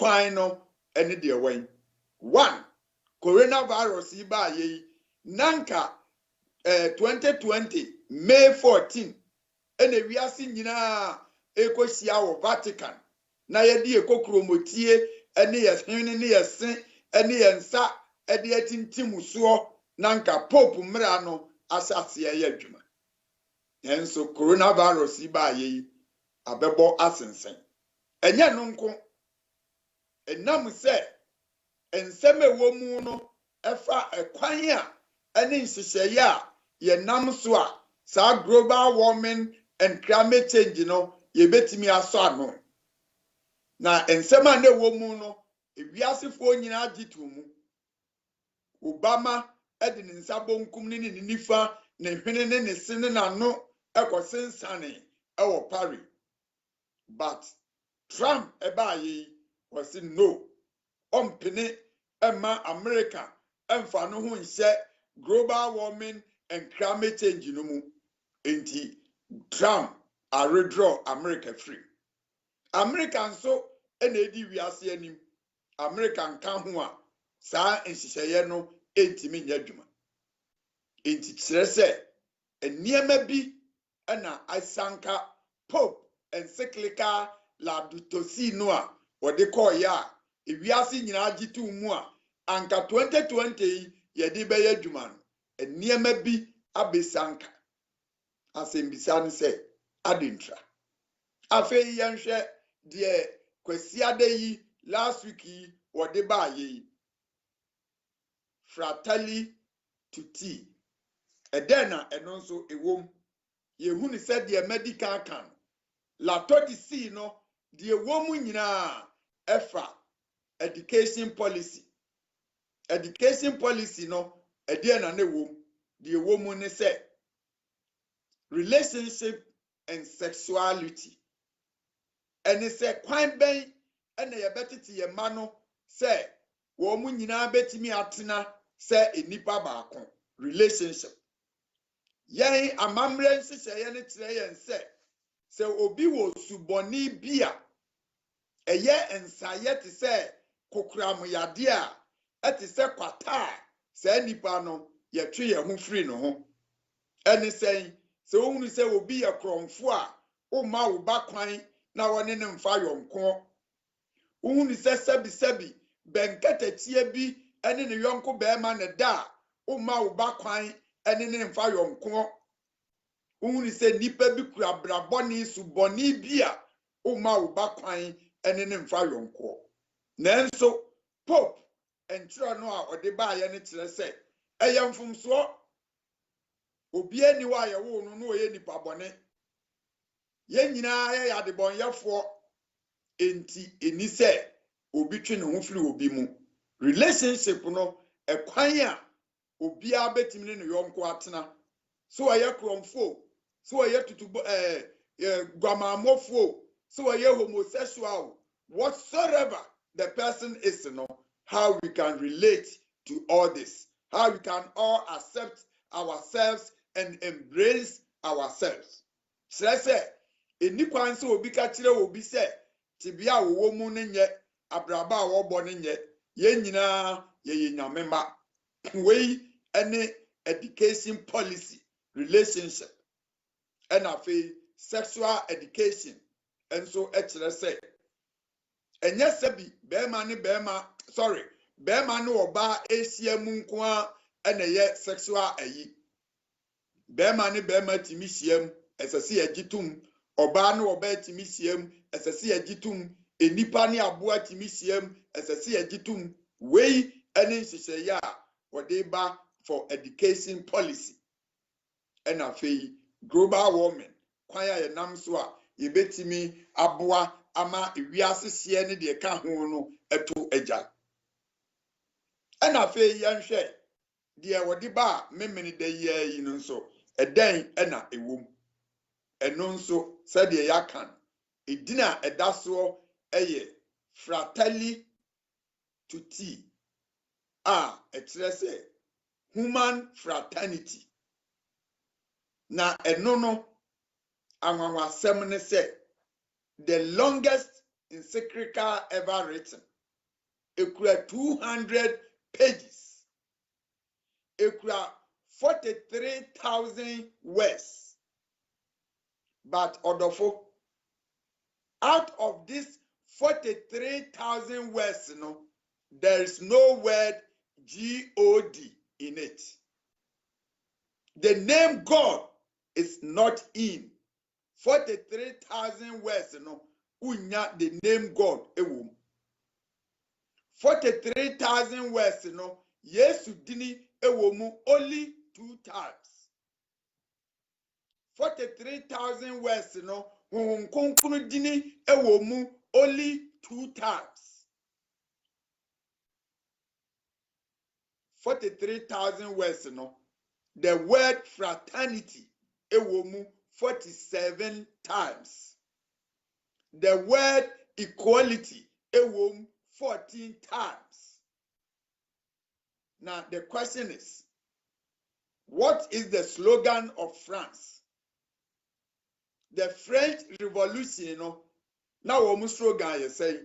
kwan no ene de wen. One, coronavirus yi ba ye nanka 2020 May 14 ene wiase nyina ekosia wo Vatican na ye de ekokromotie ene ye hwene ne ye se ene ye nsa ede atintim so nanka pope mra no asase ye adwuma. Enso coronavirus yi ba ye abebo asensen. Enye no nko enam se enseme wo mu no efa ekwan a ene nhyehyeye a ye nam so a sa global warming and climate change no ye betimi aso ano. Na ensema na wo mu no ewiasefo nyina agitu mu. Obama edi ne nsa bonkum ne nifa ne hwene ne ne se ne nano ekosensane ewo Paris. But Trump eba yi was no ompene ema America emfa no ho nhyɛ global warming and climate change no mu. Enti Trump a redraw America free. American so ena edi wiase anim. American kan ho a saa nhyehyɛeɛ no entimi nya dwuma. Enti kyerɛ sɛ eniema bi ena asanka Pope encyclical Laudato Si no a wɔde kɔɔ ya ewiase nyina agitu mu a anka 2020 yɛde bɛyɛ dwuma no eniema bi abesanka. Asembisa ne sɛ adentra. Afei yɛnhwɛ deɛ kwasiade yi last week yi wɔde ba yi Fratelli Tutti. Ɛdɛn na ɛno nso ewom yehu ne sɛ deɛ medical kan Laudato Si no deɛ wom nyinaa ɛfa education policy. Education policy no ɛdɛn na ne wom deɛ wom ne sɛ relationship and sexuality. Ɛne sɛ kwan bɛn ɛna yɛbɛtete yɛ ma no sɛ wɔn mu nyinaa betimi atena sɛ enipa baako relationship. Yɛn amammerɛ nhyehyɛeɛ ne kyerɛ yɛn sɛ obi wɔ subɔni bi a ɛyɛ nsayɛ te sɛ kokoramyade a ɛte sɛ kwata a saa nipa no yɛtwe yɛn ho firi no ho. Ɛne sɛ ohunu sɛ obi yɛ krɔmfo a woma wo ba kwan na wɔne ne mfa yɔnko. Ohunu sɛ sɛbi bɛnkatakyie bi ɛne ne yɔnko bɛrima ne da a woma wo ba kwan ɛne ne mfa yɔnko. Ohunu sɛ nipa bi kura brabɔne subɔne bi a woma wo ba kwan ɛne ne mfa yɔnko. Nanso Pope enkyerɛ no a ɔde ba yɛ ne kyerɛ sɛ ɛyɛ mfomsoɔ. Obi ani wa yɛ wo no no ɔyɛ nipa bɔne. Yɛn nyinaa yɛ adebɔnyɛfoɔ. Enti eni sɛ obi twe ne ho firi obi mu. Relationship no ɛkwan a obi abetimi ne yɔnko atena. So ɔyɛ krɔmfo, so ɔyɛ tutubo guamamofo, so ɔyɛ homosexual, whatsoever the person is, how we can relate to all this, how we can all accept ourselves and embrace ourselves. Sɛ eni kwan sɛ obi ka kyerɛ obi sɛ tibia wo mu ne nyɛ abraba a wɔbɔ ne nyɛ yɛn nyinaa yɛyɛ nyame ma. Wei ɛne education policy relationship and afei sexual education enso ɛkyerɛ sɛ ɛnyɛ sɛbi bɛrima ne ɔbaa ehyia mu nko a ɛna yɛ sexual ayi. Bɛrima ne bɛrima timi hyia mu ɛsɛ sɛ yɛgye tom. Ɔbaa ne ɔbaa timi hyia mu ɛsɛ sɛ yɛgye tom. Enipa ne aboa timi hyia mu ɛsɛ sɛ yɛgye tom. Wei ɛne nhyehyɛeɛ a wɔde ba for education policy. And afei global warming kwan a yɛnam so a yɛbɛtimi aboa ama ewiase hyeɛ ne deɛ ka ho no ɛto agya. And afei yɛnhwɛ deɛ wɔde ba a memene da yi no nso ɛdɛn ɛna ewom. Ɛno nso sɛdeɛ yɛaka no edina ɛda soɔ ɛyɛ Fratelli Tutti a ɛkyerɛ sɛ human fraternity. Na ɛno no anwanwasɛm ne sɛ the longest encyclical ever written. It could 200 pages. It could 43,000 words. But Odofo, out of this 43,000 words, there is no word God in it. The name God is not in 43,000 words. Unya the name God. 43,000 words. Yesu dini ewomu only 2 times. 43,000 words. Hunkunkunu dini ewomu only 2 times. 43,000 words. The word fraternity ewomu 47 times. The word equality ewomu 14 times. Now the question is, what is the slogan of France? The French Revolution, now womu slogan you say.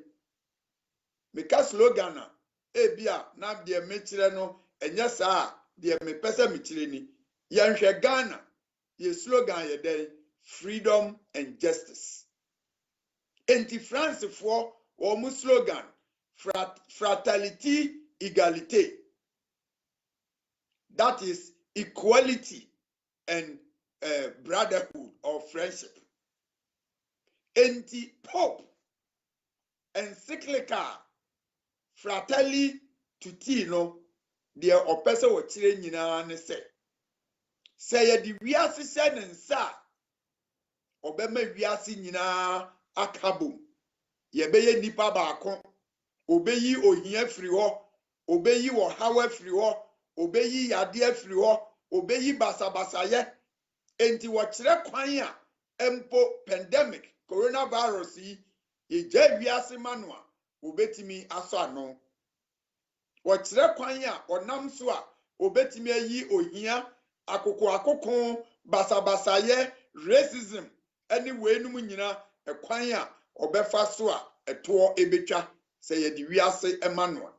Meka slogan na ebia na de mechire no enya saa de me pese mechire ni. Yanhwe Ghana, ye slogan ye dey freedom and justice. Enti France for womu slogan fraternity égalité. That is equality and brotherhood or friendship. Enti Pope encyclical Fratelli Tutti de opese wo kire nyina ne se ye di wiase se ne nsa obema wiase nyina akabom ye beye nipa baako obeyi ohia firi ho obeyi wo hawa firi ho obeyi yade firi ho obeyi basabasaye enti wo kire kwan a empo pandemic coronavirus yi ye gya wiase manoa obetimi aso ano wo kire kwan a onam so a obetimi ayi ohia akoko basabasaye racism anyway num nyina ekwan a obefa so a eto ebetwa se ye di wiase emanoa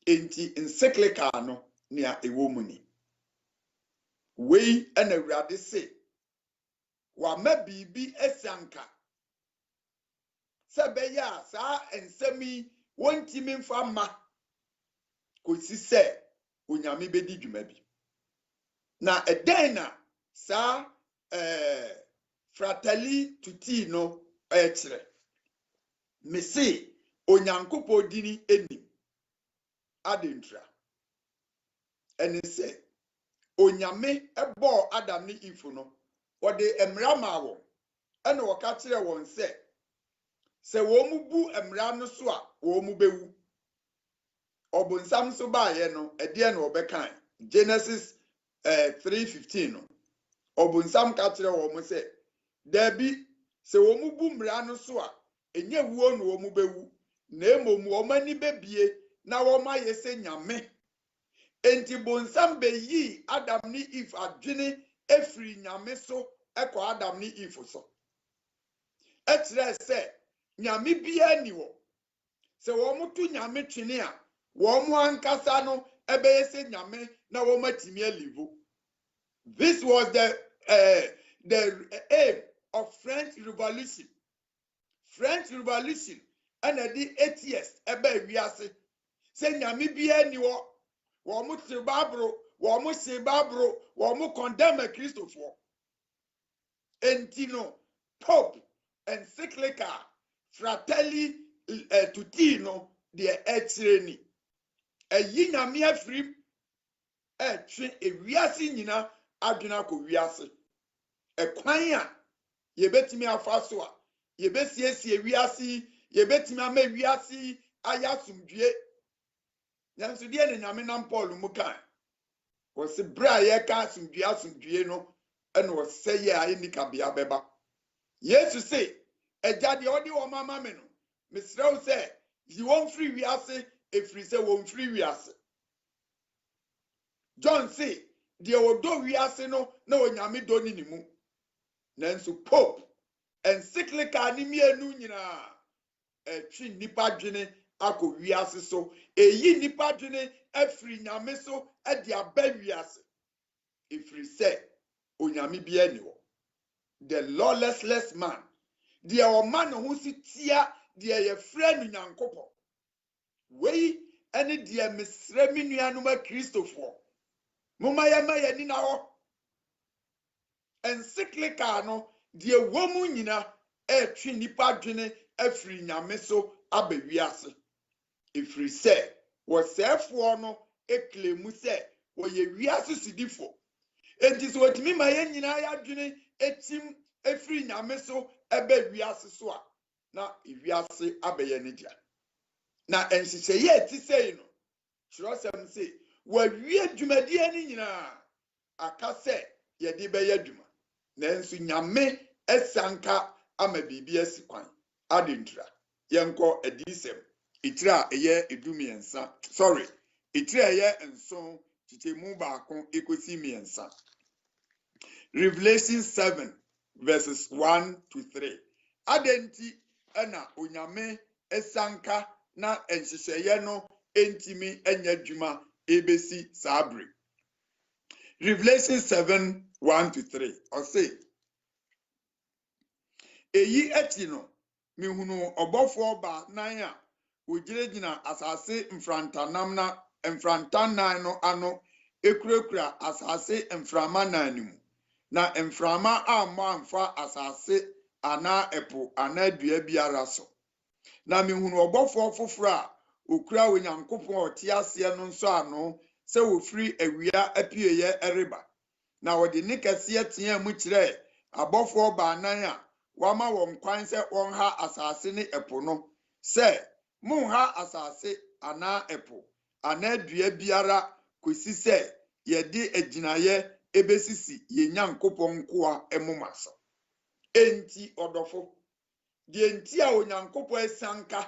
enti encyclical no nia ewo mu ni wei ana awurade se wa ma bibi esanka se be ya saa ensemi wontimi mfa ma kosi se onyame bedi dwuma bi na eden na saa Fratelli Tutti no ekire me se onyankopo dini eni adentra eni se onyame ebo Adam ni Eve no wode emra ma wo ene wo ka kire won se wo mu bu emra no so a wo mu bewu obonsam so ba ye no ede na obekan Genesis 3:15 no obonsam ka kire wo mu se dabi se wo mu bu mra no so a enye wuo no wo mu bewu na emomu wo mani bebie na wo ma ye se nyame enti bonsam be yi Adam ni Eve adwene efiri nyame so ekọ Adam ni Eve so etre se nyame bia ni wo se wo mutu nyame twene a wo mu ankasa no ebe se nyame na wo matimi alivu. This was the aim of French Revolution. French Revolution and the 8 years ebe wiase se nyame bia ni wo mu tribabro wo mu sebabro wo mu condemn Christopher entino Pope encyclical Fratelli Tutti no de etireni eyi nyame afrim etwe ewiase nyina adwena ko wiase ekwan a yebetimi afa so a yebesiesie wiase yebetimi ama wiase ayasumdue nyanso de ne nyame nam Paul mu kan wo se bra ye ka asumdue no ene wo se ye ayi nikabia beba Yesu se ejade odi wo mama me no misrew se yi won free wiase efri se won free wiase. John say de odo wiase no na onyame do ni mu nanso Pope encyclical ni mienu nyina twi nipa dwene akọ wiase so eyi nipa dwene afiri nyame so de aba wiase efiri sɛ onyame bi ani hɔ the lawless man deɛ ɔma ne ho si tia deɛ yɛfrɛ no nyankopɔn wei ɛne deɛ mesrɛ me nuanom akristofoɔ moma yɛma yɛni na hɔ encyclical no deɛ wɔ mu nyina ɛtwe nipa dwene afiri nyame so aba wiase efiri sɛ wɔsɛɛfoɔ no eklemu sɛ wɔyɛ wiase sidifo enti sɛ wɔtumi ma yɛn nyinaa yɛadwene etim efiri nyame so ɛbɛ wiase so a na wiase abɛyɛ ne dia na nhyehyɛeɛ eti sei no kyerɛsɛm sɛ wɔawie dwumadie ne nyinaa aka sɛ yɛde bɛyɛ adwuma nanso nyame ɛsanka ama biribi asi kwan adentura yɛnkɔ adisɛm etire a ɛyɛ edumiɛnsa sorry etire a ɛyɛ nson kyekyɛmu baako ekosi mmiɛnsa Revelation 7 verses 1 to 3 adenti ɛna onyame ɛsanka na nhyehyɛeɛ no entimi anya adwuma ebesi sabre Revelation 7 1 to 3 ɔse eyi akyi no mihunu ɔbɔfoɔ ba nan a ogyinagyina asase mfrantanan no ano ekurakura asase mframa nan no mu na mframa ammɔ amfa asase anaa ɛpo anaa dua biara so na mihunu ɔbɔfoɔ foforɔ a okura onyankopɔn ɔte aseɛ no nso ano sɛ ofiri awia apieyɛ ɛreba na wɔde ne kɛseɛ teɛ mu kyerɛ abɔfoɔ baanan a wama wɔn kwan sɛ wɔnha asase ne ɛpo no sɛ monha asase anaa ɛpo anaa dua biara kosi sɛ yɛde agyinaeɛ ebesisi yɛn nyankopɔn nkoa ɛmoma so enti ɔdɔfo deɛ nti a onyankopɔn esanka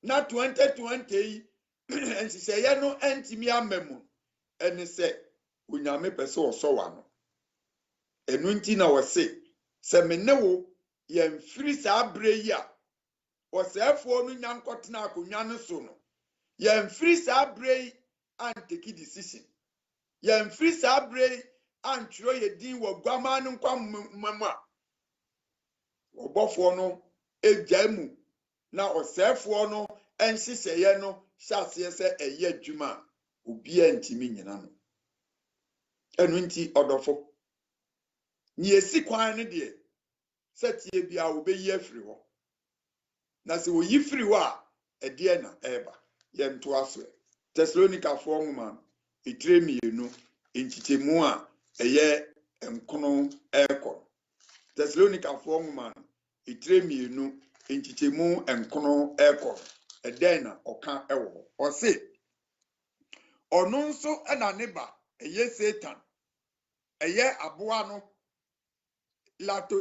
na 2020 yi nhyehyɛeɛ no ntimi ama mu ɛne sɛ onyame pɛ sɛ ɔsɔ wa no ɛno nti na wɔse sɛ me ne wo yɛmfiri saa bere yi a ɔsɛɛfoɔ no nyankɔtena akonnwa no so no yɛmfiri saa bere yi anteki decision yɛmfiri saa bere yi antwerɛ yɛ din wɔ guamaa no nkwa mu a ɔbɔfoɔ no egya mu na ɔsɛɛfoɔ no nhyehyɛeɛ no hyɛ aseɛ sɛ ɛyɛ adwuma a obiara ntimi nyina no ɛno nti ɔdɔfo nea esi kwan no deɛ sɛ tie bia wobɛyi afiri hɔ na sɛ oyi firi hɔ a ɛdeɛ na ɛreba yɛntoa so Tesalonikafoɔ nwoma etire mmienu nkyekyɛmu a ɛyɛ nkono ɛrekɔ Tesalonikafoɔ nwoma etire mmienu nkyekyɛmu nkono ɛrekɔ ɛdɛn na ɔka ɛwɔ hɔ ɔse ɔno nso ɛna ne ba ɛyɛ Satan ɛyɛ aboa no lato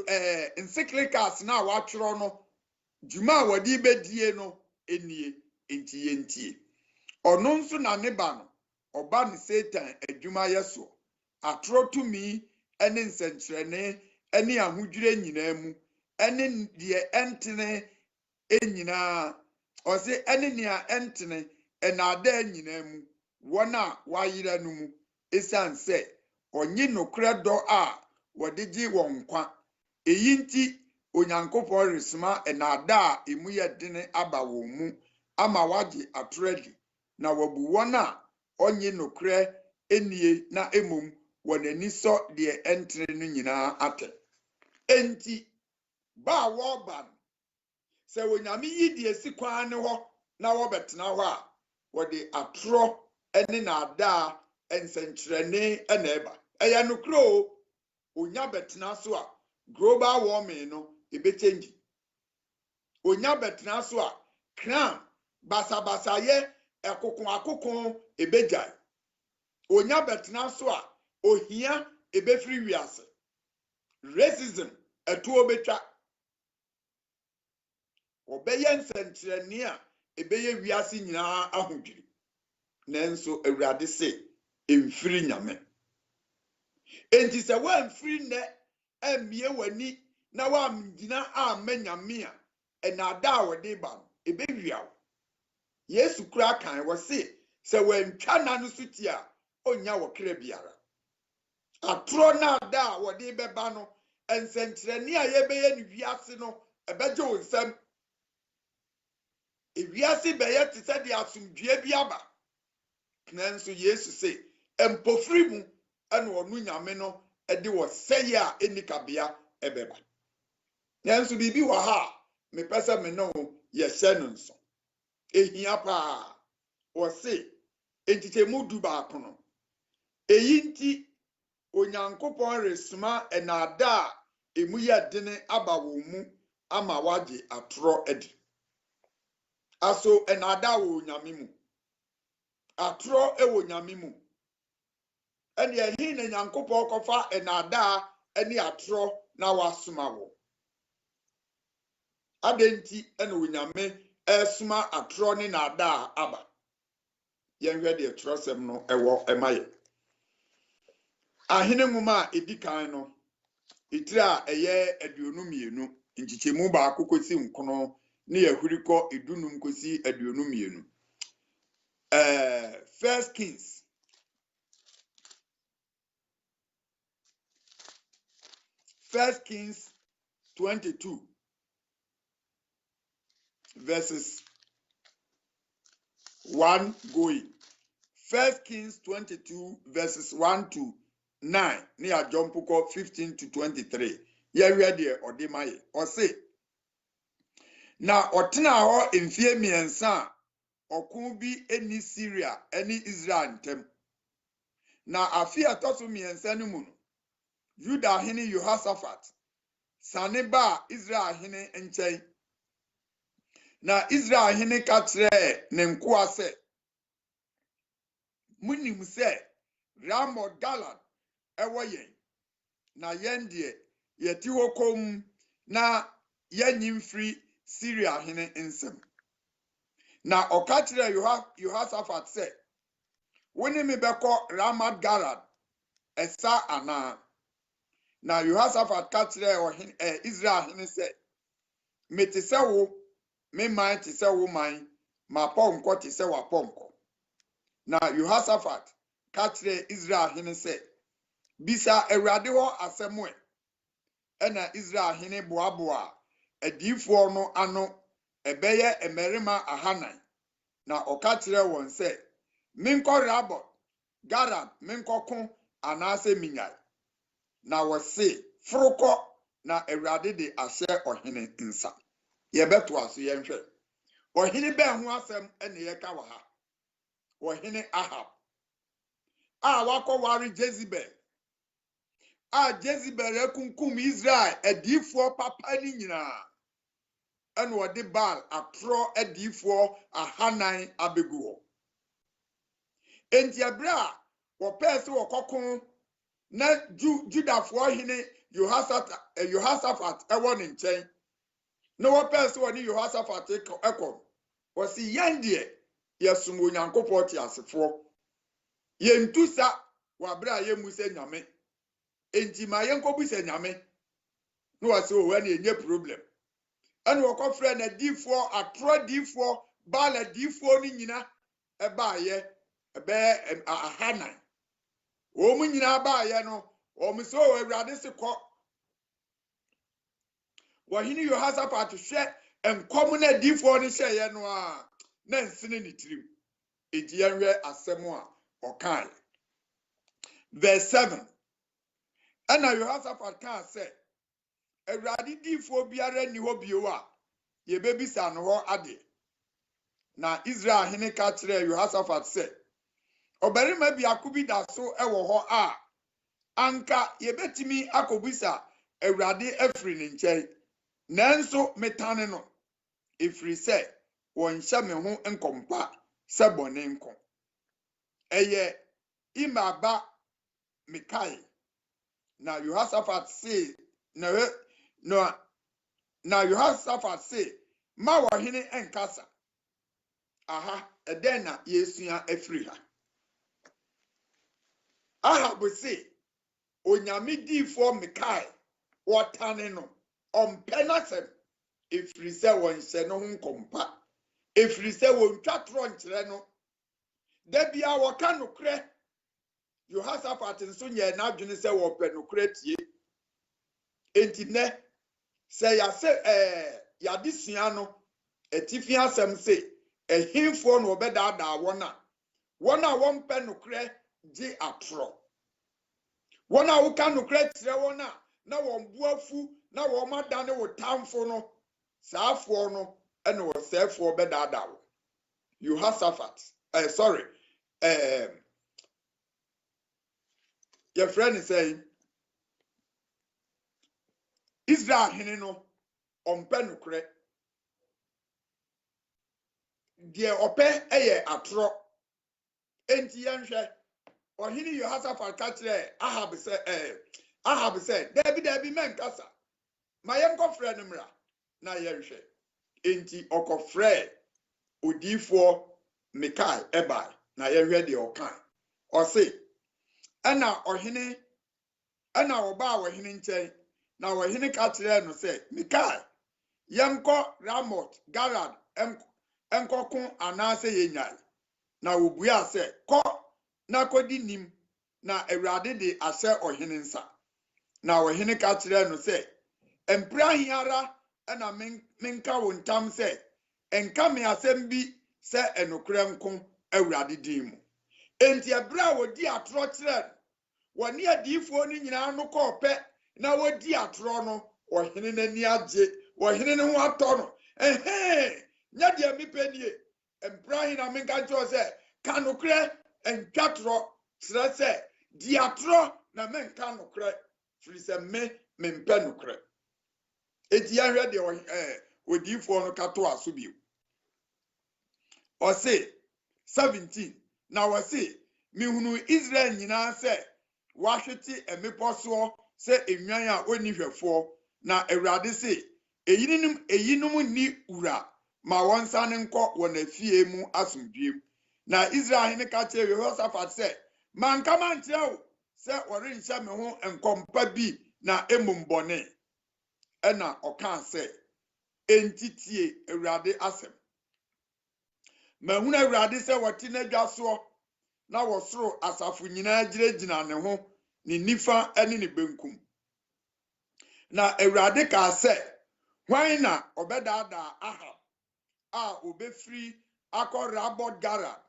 encyclicals na watwerɛ no dwuma a wɔde bɛdie no enie enti yɛntie ɔno nso na ne ba no ɔba ne Satan adwuma yɛ so atoro tumi ɛne nsɛnkyerɛnne ɛne ahodwire nyinaa mu ɛne deɛ ɛntene nyinaa ɔse ɛne nea ɛntene ɛnaadaa nyinaa mu wɔn a wayera no mu esiane sɛ ɔnye nokorɛ dɔ a wɔde gye wɔn nkwa eyi nti onyankopɔn resoma ɛnaadaa a emu yɛ dene aba wɔn mu ama wagye atoro adi na wɔbu wɔn a ɔnye nokorɛ enie na emom wɔn ani sɔ deɛ ɛntene no nyinaa atɛ enti ba a wɔreba no sɛ onyame yi deɛ si kwan ne hɔ na wɔbɛtena hɔ a wɔde atoro ɛne naadaa nsɛnkyerɛnne ɛna ɛba ɛyɛ nokorɛ o onya bɛtena so a global warming no ebɛkyɛngyi onya bɛtena so a crime basabasayɛ ɛkoko ebɛgyae onya bɛtena so a ohia ebɛfiri wiase racism ɛtoɔ betwa ɔbɛyɛ nsɛnkyerɛnne a ebɛyɛ wiase nyinaa ahodwiri nanso awurade se emfiri nyame enti sɛ wɔamfiri nnɛ ɛmmie w'ani na wɔamgyina amma nyame a enada wo de ba ebewia Yesu kura kan wo se se wantwa na no suti a onya wo kra biara atro na da wo de beba no ensentrene a yebeye ni wiase no ebeje wo nsam ewiase beye te se de asomdue bi aba nanso Yesu se empofiri mu ene onu nyame no ede wo seye a enikabea ebeba nanso bibi wa ha me pese me no ye hye no nso ehia pa wo se entitemu du ba kono eyi nti onyankopon resuma enada emu ye dene aba wo mu ama waje atro edi aso enada wo nyame mu atro ewo nyame mu ene ehi na nyankopon kofa enada ene atro na wasuma wo adenti ene wo nyame esuma atro ne nada aba yenhwe de trosem no ewo emaye ahene nwuma edikan no itira eye aduonu mienu nchichemu ba kokosi nkono ne yahuriko edunum kosi aduonu mienu First Kings 22 verses 1 going. First Kings 22 verses 1 to 9. Near jump 15 to 23. Yeah, we are there or demaye or say. Now otena ho mfie miensa okun bi eni Syria eni Israel ntem. Na afia toso miensa no mu no. Juda hene Jehoshaphat saneba Israel hene nchen. Na Israel hene ka kire ne nkoa se munim se Ramoth Galad ewo yen na yen de yeti hokom na yanyim free Syria hene nsem na oka kire Jehoshaphat se woni me beko Ramoth Galad esa ana na Jehoshaphat ka kire Israel hene se mete se wo me man te se wo man ma ponko te se wa ponko na Jehoshaphat ka kire Israel hene se bisa Awurade ho asemo ena Israel hene boaboa adifo no ano ebeye emerima ahanan na oka kire won se minko Ramoth Galad minkoko anase minyai na wose froko na Awurade de ahye ohene nsa ye beto aso ye nhwe ohene be ho asem ene ye ka wa ha ohene Ahab wakowari Jezebel Jezebel ekunkum Israel adifo papa ni nyina ene wode Baal atro adifo ahanan abeguo enti abra wo pese wo kokon na Judafo hene Jehoshaphat ewo ne nchen na wo pese wo ni Jehoshaphat ekọ wo si yende yesum onyankopɔ ti asefo yentusa wa bra yemusa nyame enti ma yenkobusa nyame no wase o wane enye problem ane wokofre na difo atro difo Baal difo ni nyina ebaaye ebe ahanan o mu nyina baaye no o mu so Awurade se kɔ wo hini Jehoshaphat hwɛ enkom na difo ni hyɛye no a na nsene ni tirim enti yenhwɛ asɛm a okan verse 7 ana Jehoshaphat kan sɛ Awurade difo biara ni hɔ bio a yebebisa no hɔ ade na Israel hene ka kire Jehoshaphat sɛ obarima bi akobi da so ɛwɔ hɔ a anka yebetimi akobisa Awurade afiri ne nkyɛn nanso metane no efiri sɛ wonhyɛ me ho nkompa sɛ bɔne nko ɛyɛ imaba Mikael na Jehoshaphat say na Jehoshaphat say ma wo hene enkasa aha eden na yesua afiri ha Ahab say onyame difo Mikael wotane no ompenasem efiri se won hye no ho kompa efiri se won twatro nkyere no da bia wo ka nokre Jehoshaphat nso nye na adwene se wo pe nokre tie enti ne se ya se ya disua no etifi asem se ehimfo no obedada wona won pe nokre gi atro wona wo ka nokre tire wona na won buafu na won madane wo tamfo no saafo no ene wo sefo obedada wo Jehoshaphat sorry your friend is saying Israel hene no ompe nokre de ope eye atro enti yenhwe ohini Jehoshaphat ka kire Ahab say David men kasa ma yenko frɛ no mra na yenhwe enti okofrɛ odifo Mikael ebai na yenhwe de okan o say ana ohini ana oba ohini nkyɛn na ohini ka kire no say Mikael yenko Ramot Galad enkoko anase yenyai na obua say ko na kodi nim na Awurade de asɛ ohene nsa na ohene ka kire no say empra hiara na menka wontam say enka me asɛm bi sɛ enokre nko Awurade din mu enti abra wodi atro kire woni adifo ni nyina no kɔpɛ na wodi atro no ohene nani agye ohene ne ho atɔ no nya de mi penie empra hi na menka cho sɛ kanokre enkatro srɛ sɛ di atro na menka nokre firi sɛ mempɛ nokre eti ya hwɛ de odifo no kato aso bio o se 17 na o se mihunu Israel nyina sɛ wahwete emeposo sɛ enwan a oni hwɛfo na Awurade se eyinum ni ura ma wonsa ne nkɔ wɔ na fie mu asomdwem na Israel ne ka kyerɛ Jehoshaphat sɛ manka mankyerɛ wo sɛ ɔrenhyɛ me ho nkɔmpa bi na emumbɔne ɛna ɔka sɛ entitie Awurade asɛm mahunu Awurade sɛ wɔte n'adwa soɔ na wɔsoro asafo nyinaa gyinagyina ne ho ne nifa ɛne ne benkum na Awurade ka sɛ hwan na ɔbɛdaadaa Ahab a obefiri akɔ Rabot Galad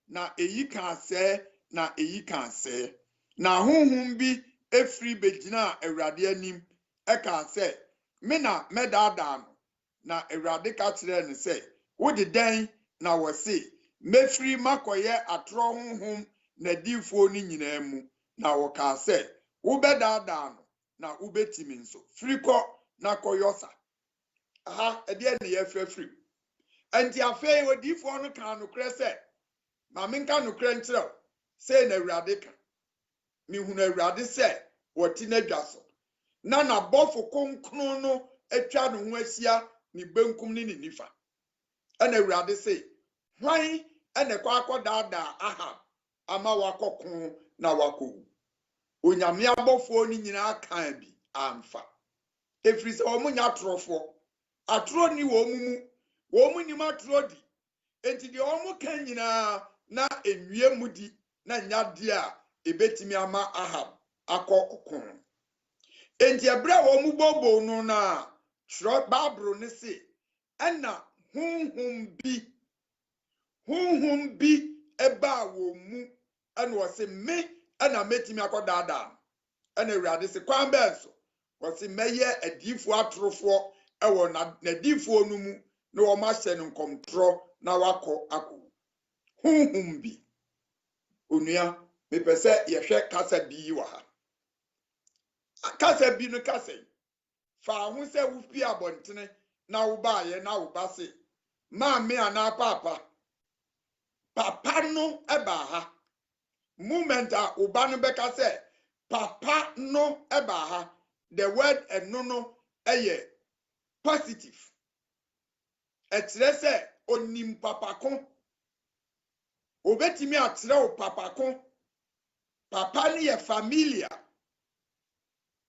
na eyi ka sɛ na eyi ka sɛ na honhom bi efiri begina Awurade anim ɛka sɛ me na medaadaa no na Awurade ka kyerɛ ne sɛ wodi dan na wɔse mefiri makoye atro honhom na difo ni nyinaa mu na wɔka sɛ wobɛdaadaa no na wobetimi nso firikɔ na koyosa aha ɛde ne yɛfrɛfiri anti afei odifo no ka nokre sɛ ma menka nokre nkyerɛw sɛ na Awurade ka mihunu Awurade sɛ wɔte n'adwa so na bɔfo konkron no atwa no ho asia ne benkum ne nifa ana Awurade sɛ hwan ene kwa akɔdaadaa Ahab ama wakɔko na wakɔwu onyame abɔfo ni nyinaa kan bi amfa efiri sɛ wɔn nya atorofo atoro ni wɔn mu nim atoro di enti de wɔn kan nyinaa na enwie mu di na nya de a ebetimi ama Ahab akɔ ɔko enti ebra wɔn mu bobo no na tro babro ne se ɛna honhom bi eba wɔn mu ɛna wɔse me ɛna metimi akɔdaadaa ɛna Awurade se kwan bɛn so wɔse mɛyɛ adifo atorofo ɛwɔ na difo no mu na wɔn ahyɛ no nkɔmtro na wakɔ honhom bi onua mepɛ sɛ yɛhwɛ kasa bi wɔ ha kasa bi no kasa fa ho sɛ wofi abɔntene na wobaayɛ na woba se maame ana papa no eba ha moment a woba no bɛka sɛ papa no eba ha the word no ɛyɛ positive ɛkyerɛ sɛ onim papa ko obetimi akyerɛ wo papa ko papa ne yɛ familia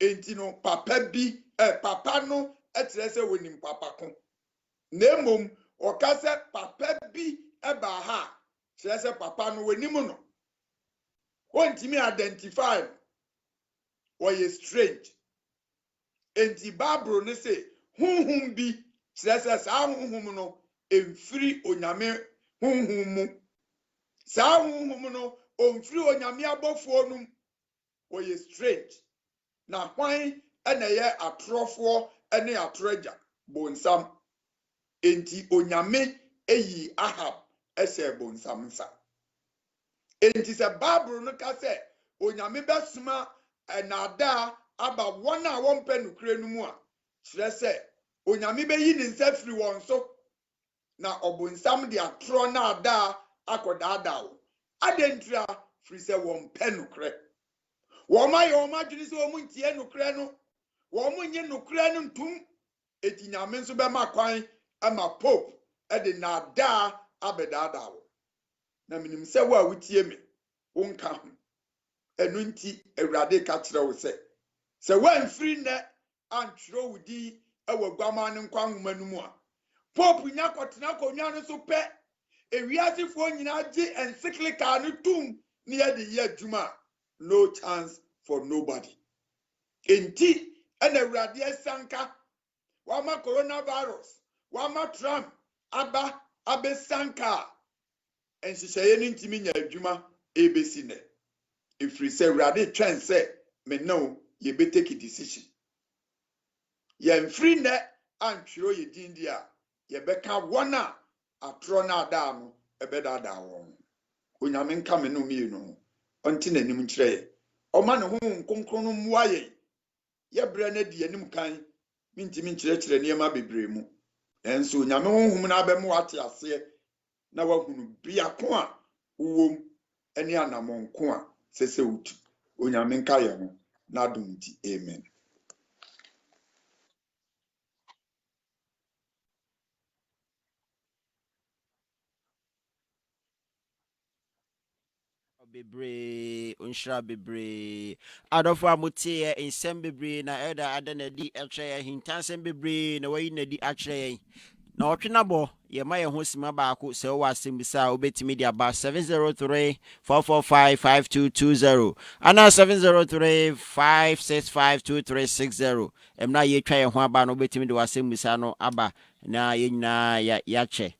enti no papa no ɛkyerɛ sɛ wɔnim papa ko na mmom ɔka sɛ papa bi ɛba ha kyerɛ sɛ papa no wɔnim no wɔntumi identify no wɔyɛ strange enti Bible no sɛ honhom bi kyerɛ sɛ saa honhom no ɛmfiri onyame honhom mu saa honhom no ɔmfiri onyame abɔfoɔ no mu wɔyɛ strange na hwan ɛna ɛyɛ atorɔfoɔ ɛne atorɔgya bonsam enti onyame eyi Ahab ɛhyɛ bonsam nsa enti sɛ Bible no ka sɛ onyame bɛsoma ɛnaadaa aba wɔn a wɔmpɛ nokure no mu a kyerɛ sɛ onyame bɛyi ne nsa firi wɔn so na ɔbonsam de atorɔ na adaa akɔdaadaa wo adɛntira firi sɛ wɔmpɛ nokure wɔn ayɛ wɔn adwene sɛ wɔn ntie nokure no wɔn nye nokure no ntum eti nyame nso bɛma kwan ama pope ɛde naadaa abɛdaadaa wo na menim sɛ wo a wotie me wonka ho ɛno nti Awurade ka kyerɛ wo sɛ wɔamfiri nnɛ antwerɛ wo din ɛwɔ Aguaman ne Nkwa Nhoma no mu a pope nya kɔtena akonnwa no so pɛ ewiasefoɔ nyinaa gye encyclical no tum ne yɛde yɛ adwuma no chance for nobody enti ɛna Awurade asanka wama coronavirus wama Trump aba abesanka nhyehyɛeɛ no ntimi nya adwuma ebesi nnɛ ɛfiri sɛ Awurade twɛn sɛ me no yɛbɛtake decision yɛmfiri nnɛ antwerɛ yɛ din di a yɛbɛka wɔn a atorɔ no adaa no ɛbɛdaadaa wɔn onyame nka me no mmienu ho ɔnte n'anim nkyerɛ yɛ ɔma ne ho nkonkron no mmoa yɛn yɛbrɛ no di anim kan mintimi nkyerɛkyerɛ nneɛma bebree mu nanso onyame honhom no abɛmo ate aseɛ na wahunu biako a wowom ɛne anamonko a sɛ sɛ wotu onyame nka yɛ ho na adom nti amen. Bebre unshra bebre adofo amote ensem bebre na elda adana di akyerɛ hintansem bebre na wayi na di akyerɛ na ɔtwenabo ye ma ye ho sima baako sɛ wo asɛm bisa obetimi di aba 703-445-5220 ana 703-565-2360 emna ye twa ye ho aba no obetimi di wasɛm bisa no aba na ye nyina ya kyɛ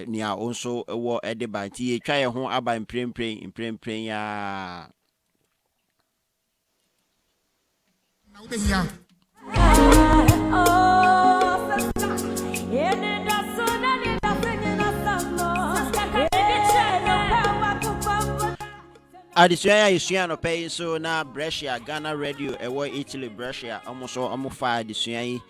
nia also wo edeba nti ye twa ye ho aba mprempren ya na ube ya adisua isua no pay so na Brescia Ghana Radio ewo Italy Brescia omoso omofa adisua yi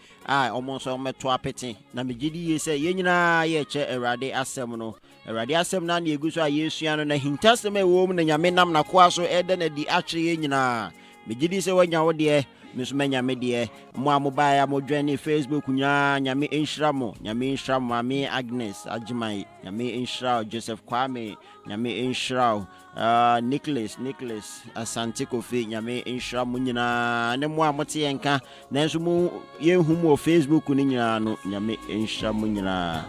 omoso ometo apete na megidi ye se ye nyina ye che Awurade asem no Awurade asem na na eguso a yesua no na hintasem ewo mu na nyame nam na koa so ede na di akye ye nyina megidi se wanya wo de mesumanya me de mo amoba ya mo dwane Facebook nya nyame enhira mo ame Agnes Ajimai nyame enhira Joseph Kwame nyame enhira Nicholas Asante Kofi nyame enhira mo nyina ne mo amote yenka nanso mo yenhu mo Facebook ni nyina no nyame enhira mo nyina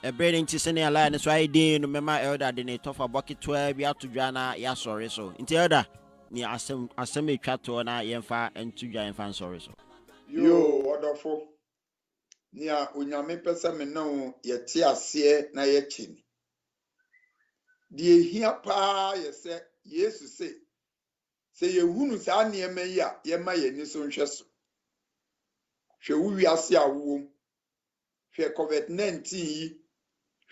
a breeding to send a line so I did no mema elder de ne tofa bucket 12 ya to dwana ya sorry so inti elder ni asem twa to na yemfa entu dwa yemfa sorry so yo wonderful nia onyame pesa me no ye te ase na ye chini die hia pa ye se Yesu se ye hunu sa niema yi a ye ma ye ni so nhwe so hwe wu wiase a wo hwe COVID-19 yi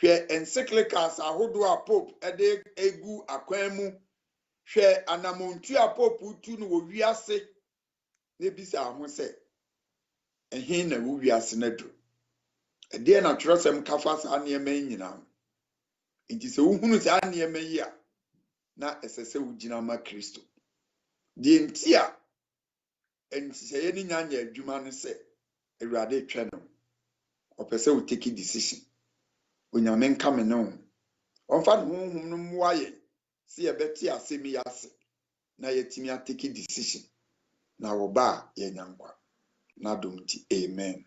hwe encyclicals ahodo a pope ede egu akwan mu hwe anamontu a pope tu no wo wiase ne bisa ho se ehin na wo wiase na do ede na twerɛsɛm kafa sa niema nyina nti se wo hunu sa niema yi a na esese wo gina ma Kristo die ntia enti se ye ni nyanya adwuma ne se Awurade twɛ no opese we take decision onyame nka me no onfa no honhom no muaye si ebeti asemi yase na yetimi atake decision na wo ba ye nyankwa na domti amen.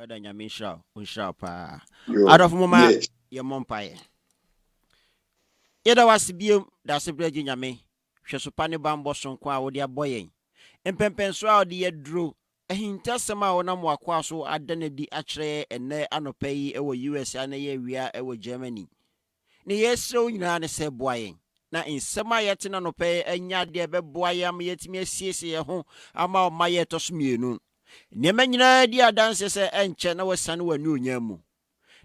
Oda nyame nshira pa adofo mama ye mompaye yeda wasibiem da sebreji nyame hwesopa ne bambo sonko a wo de aboyen empempenso a wo de yedro ehintasem a wona mwakwa so adanadi akire ene anopai ewo US ana ye wia ewo Germany ne yesro nyina ne se boayen na insema yete na nopai anya de beboayam yetimi asiese ye ho ama o maye tosomienu Nema nyina di adanse se enche na wasane wanu onyamu.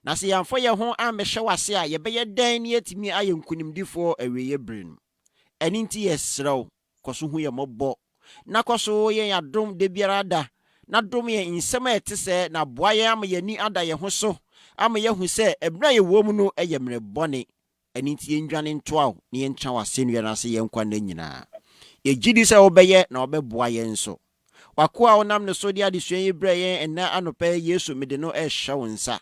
Na se yamfo ye ho amehwe wase a ye beye dan ne yetimi ayenkunimdifo aweye brin. Eni nti yesrew koso hu ye mobbo. Na koso ye yadom de biara da. Na dom ye insema etese na boaye am ye ni ada ye ho so. Am ye hu se ebra ye wo mu no eye mre bone. Eni nti ye ndwane ntoa ne ye ntwa wase no na se ye nkwa na nyina. Ye gidi se obeye na obeboa ye nso. Wakua onam ne so dia adesua yi breye ena anope Yesu mede no ehwe wonsa.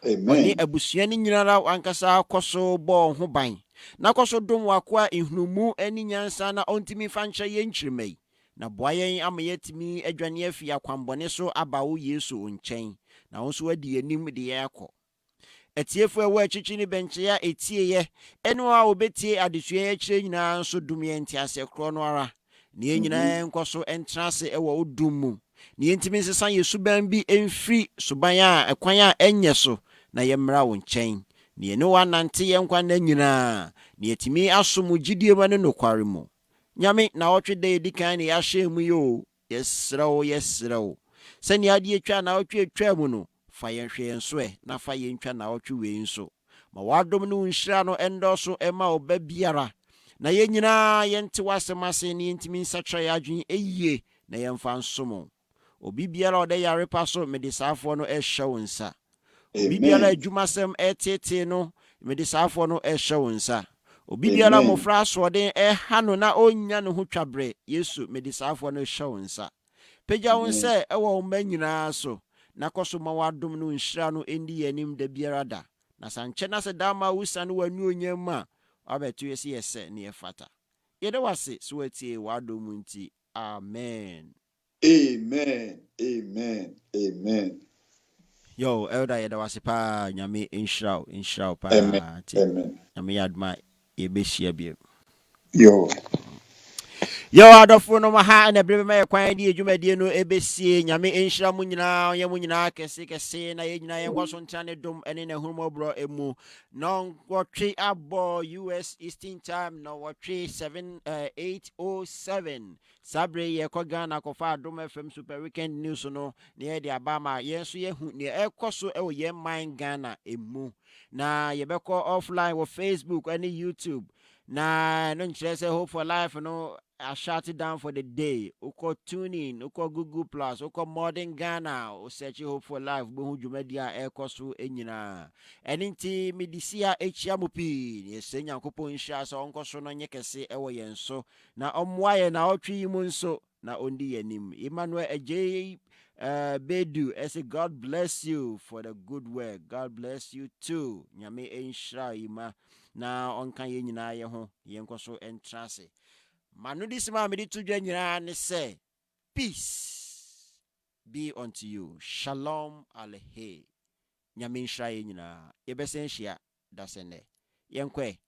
Amen. Oni abusua ni nyinara wankasa koso bo ho ban. Na koso dom wakua ihnumu ani nyansa na ontimi fanche ye nchirmai. Na boayen amayetimi adwane afi akwambone so abawo Yesu onchen. Na wonso wadi anim de yakọ. Etiefo ewa chichi ni benche ya etie ye. Eno a obetie adesua ya chire nyina so dum ye ntiase kro no ara. Ni nyina enkoso entrase ewo odumu ni ntimi nsesa yesuban bi emfri suban a ekwan a enye so na yemra wo nchen ni ene wa nante yenkwa na nyina ni etimi asomu gidie ma ne nokware mu nyame na otwe de edikan ne ya hye mu yo yesrew se ni ade etwa na otwe etwa mu no fa yenhwe yenso na fa yentwa na otwe we nso ma wadom no nhira no endoso ema oba biara na ye nyina yente wasemase ni ntimi nsatra ya adwen eyie na yemfa nsomo obi biara ode yare paso medisafo no ehwe wonsa obi biara adwumasem etete no medisafo no ehwe wonsa obi biara mofra soden hano na onya no ho twabre Yesu medisafo no ehwe wonsa peja wonse ewo mma nyina so na koso ma wadom no nhira no endi yanim da biara da na sanche na se dama wusa no wanu onyama abetu yesi yese ni efata yede wase suwetie wado munti amen. Amen. Yo elda yede wase pa nyame inshraw pa nyame yadma yebeshia biem yo adofo no ha na brebe me kwan di adwumadie no ebesie nyame enhira mu nyina ye mu nyina kese na ye nyina ye nkwaso ntane dom ene na hurumobro emu no gwotwe abo US Eastern Time no gwotwe 807 sabre ye ko Ghana ko fa Dom FM Super Weekend News no ne ye de abama ye so ye hu ne ekoso e wo ye man Ghana emu na ye beko offline wo Facebook and YouTube na no nchese Hope for Life no I shut it down for the day. Uko tuning, uko Google Plus, uko Modern Ghana, o search Hope for Life, buhu jumedia ekosu enyina. Eninti midisia echiamupi, yesenya kupo insha so onko so no nyekese ewo yenso. Na omwaye na otwi imunso na ondi yenim. Emmanuel Ej Bedu, I say God bless you for the good work. God bless you too. Nyame enshra ima na onka ye nyina ye ho yenko so entrase. Manu this man me to nyina ne say peace be unto you. Shalom alehi. Nyame nhra ye nyina. Ye besen hia dasene. Yenkwe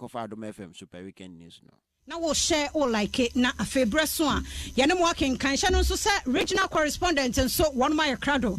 fa Dom FM Super Weekend News no. Na wo share all like it na afebre so a ye ne mo akenkan hye no so say regional correspondent so one my crado